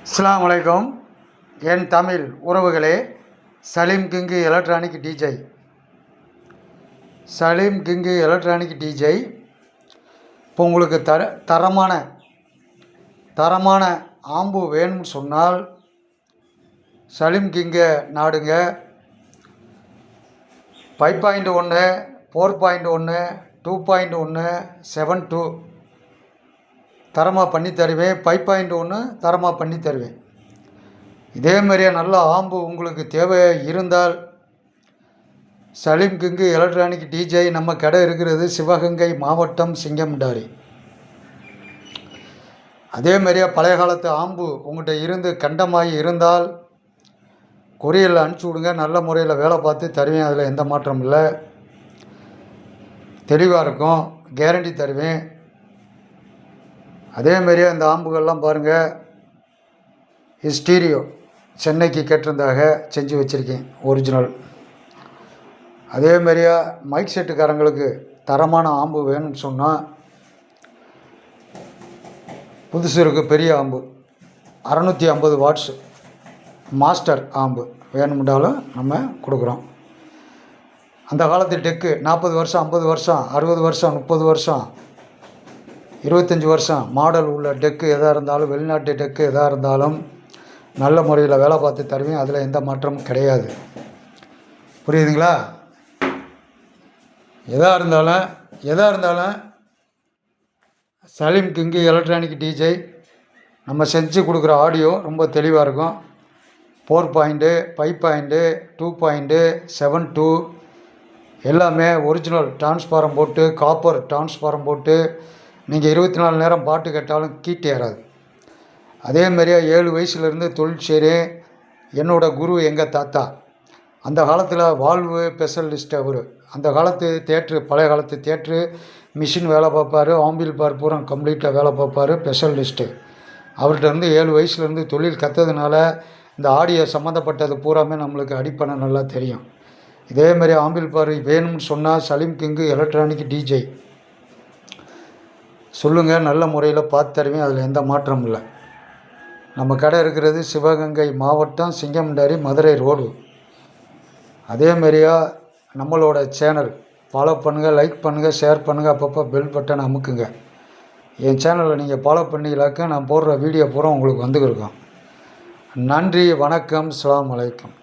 அஸ்ஸலாமு அலைக்கும். என் தமிழ் உறவுகளே, Salim king electronic DJ. Salim king electronic DJ இப்போ உங்களுக்கு தரமான ஆம்பு வேணும்னு சொன்னால் சலீம் கிங்கை நாடுங்க. 5.1, 4.1, 2.1, 7.2 தரமாக பண்ணி தருவேன். 5.1 தரமாக பண்ணி தருவேன். இதே மாதிரியே நல்ல ஆம்பு உங்களுக்கு தேவை இருந்தால் சலீம் கிங்கு எலக்ட்ரானிக் டிஜே நம்ம கடை இருக்கிறது சிவகங்கை மாவட்டம் சிங்கம்டாரி. அதே மாதிரியே பழைய காலத்து ஆம்பு உங்கள்கிட்ட இருந்து கண்டமாகி இருந்தால் கொரியரில் அனுப்பிச்சி விடுங்க. நல்ல முறையில் வேலை பார்த்து தருவேன். அதில் எந்த மாற்றம் இல்லை. தெளிவாக இருக்கும். கேரண்டி தருவேன். அதேமாரியே அந்த ஆம்புகள்லாம் பாருங்கள், ஸ்டீரியோ சென்னைக்கு கேட்டிருந்தாக செஞ்சு வச்சுருக்கேன், ஒரிஜினல். அதேமாரியே மைக் செட்டுக்காரங்களுக்கு தரமான ஆம்பு வேணும்னு சொன்னால் புதுசு இருக்குது. பெரிய ஆம்பு 650 வாட்ஸ் மாஸ்டர் ஆம்பு வேணும்னாலும் நம்ம கொடுக்குறோம். அந்த காலத்து டெக்கு 40 வருஷம், 50 வருஷம், 60 வருஷம், 30 வருஷம், 25 வருஷம் மாடல் உள்ள டெக்கு எதாக இருந்தாலும், வெளிநாட்டு டெக்கு எதாக இருந்தாலும் நல்ல முறையில் வேலை பார்த்து தருவேன். அதில் எந்த மாற்றமும் கிடையாது. புரியுதுங்களா? எதாக இருந்தாலும் சலீம் கிங்கு எலக்ட்ரானிக் டிஜே நம்ம செஞ்சு கொடுக்குற ஆடியோ ரொம்ப தெளிவாக இருக்கும். 4.0, 5.0, 2.0, 7.2 எல்லாமே ஒரிஜினல் டிரான்ஸ்ஃபாரம் போட்டு, காப்பர் டிரான்ஸ்ஃபாரம் போட்டு நீங்கள் 24 நேரம் பாட்டு கேட்டாலும் கீட்டு ஏறாது. அதேமாரியே 7 வயசுலேருந்து தொழில் செய்கிறேன். என்னோடய குரு எங்கள் தாத்தா. அந்த காலத்தில் வால்வு ஸ்பெஷலிஸ்ட் அவர். அந்த காலத்து தேட்ரு, பழைய காலத்து தேட்ரு மிஷின் வேலை பார்ப்பார். ஆம்பிள் பார் பூரா கம்ப்ளீட்டாக வேலை பார்ப்பார். ஸ்பெஷலிஸ்ட்டு. அவர்கிட்ட இருந்து 7 வயசுலேருந்து தொழில் கற்றதுனால இந்த ஆடியோ சம்மந்தப்பட்டது பூராமே நம்மளுக்கு அடிப்படை நல்லா தெரியும். இதேமாரி ஆம்பிள் பார் வேணும்னு சொன்னால் சலீம் கிங்கு எலக்ட்ரானிக் டிஜே சொல்லுங்கள். நல்ல முறையில் பார்த்து தருவேன். அதில் எந்த மாற்றமும் இல்லை. நம்ம கடை இருக்கிறது சிவகங்கை மாவட்டம் சிங்கம்டாரி, மதுரை ரோடு. அதேமாரியா நம்மளோட சேனல் ஃபாலோ பண்ணுங்கள், லைக் பண்ணுங்கள், ஷேர் பண்ணுங்கள். அப்பப்போ பெல் பட்டனை அமுக்குங்க. என் சேனலை நீங்கள் ஃபாலோ பண்ணிங்களாக்க நான் போடுற வீடியோ பூரா உங்களுக்கு வந்துருக்கும். நன்றி, வணக்கம், அஸ்ஸலாமு அலைக்கும்.